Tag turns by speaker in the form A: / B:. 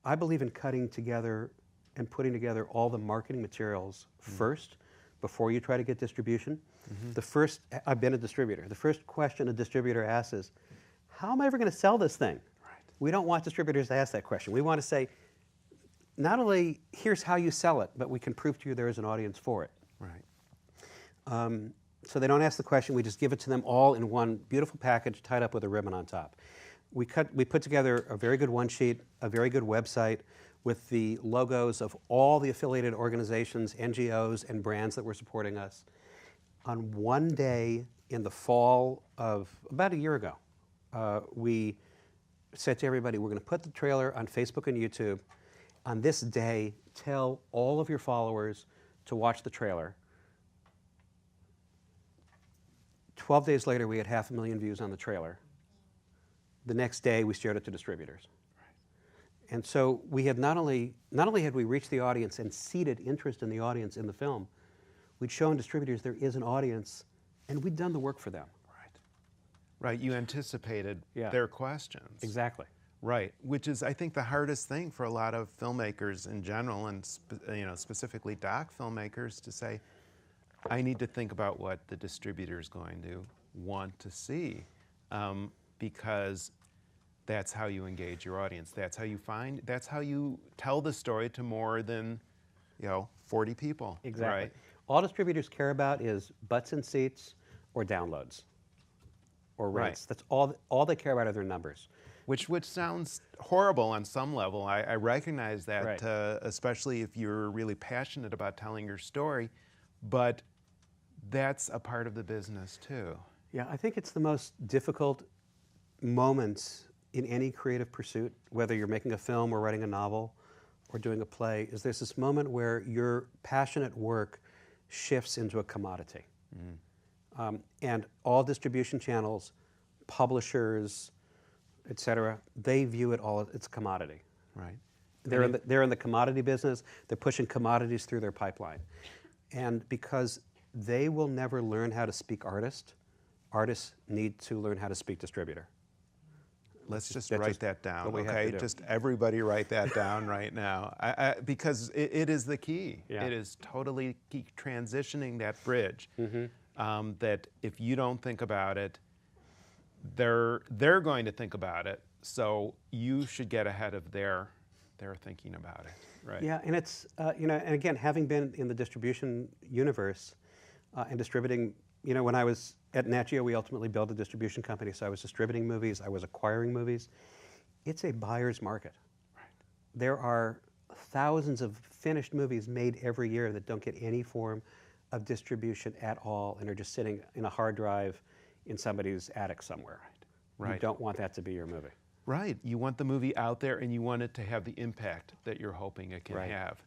A: I believe in cutting together and putting together all the marketing materials first before you try to get distribution. The first, I've been a distributor, the first question a distributor asks is, how am I ever going to sell this thing? We don't want distributors to ask that question. We want to say, not only here's how you sell it, but we can prove to you there is an audience for it. So they don't ask the question, we just give it to them all in one beautiful package tied up with a ribbon on top. We put together a very good one sheet, a very good website with the logos of all the affiliated organizations, NGOs, and brands that were supporting us. On one day in the fall of about a year ago, we said to everybody, we're going to put the trailer on Facebook and YouTube. On this day, tell all of your followers to watch the trailer. 12 days later, we had 500,000 views on the trailer. The next day, we shared it to distributors. And so we had not only had we reached the audience and seeded interest in the audience in the film, we'd shown distributors there is an audience, and we'd done the work for them.
B: Right, you anticipated their questions.
A: Exactly.
B: Right, which is, I think, the hardest thing for a lot of filmmakers in general, and specifically doc filmmakers, to say, I need to think about what the distributor is going to want to see, because that's how you engage your audience. That's how you tell the story to more than, 40 people.
A: Exactly.
B: Right?
A: All distributors care about is butts in seats or downloads or rents. That's all they care about are their numbers.
B: Which sounds horrible on some level. I recognize that, especially if you're really passionate about telling your story, but that's a part of the business too.
A: Yeah, I think it's the most difficult moments in any creative pursuit, whether you're making a film or writing a novel or doing a play, is there's this moment where your passionate work shifts into a commodity. And all distribution channels, publishers, et cetera, they view it all as it's a commodity.
B: Right.
A: They're in the commodity business. They're pushing commodities through their pipeline. And because they will never learn how to speak artist, artists need to learn how to speak distributor.
B: Let's just write that down, okay? Just everybody write that down right now, because it is the key. It is totally transitioning that bridge. That if you don't think about it, they're going to think about it. So you should get ahead of their thinking about it, right?
A: Yeah, and it's and again, having been in the distribution universe and distributing, when I was at Nat Geo, we ultimately built a distribution company. So I was distributing movies, I was acquiring movies. It's a buyer's market. There are thousands of finished movies made every year that don't get any form of distribution at all and are just sitting in a hard drive in somebody's attic somewhere. You don't want that to be your movie.
B: Right. You want the movie out there and you want it to have the impact that you're hoping it can have.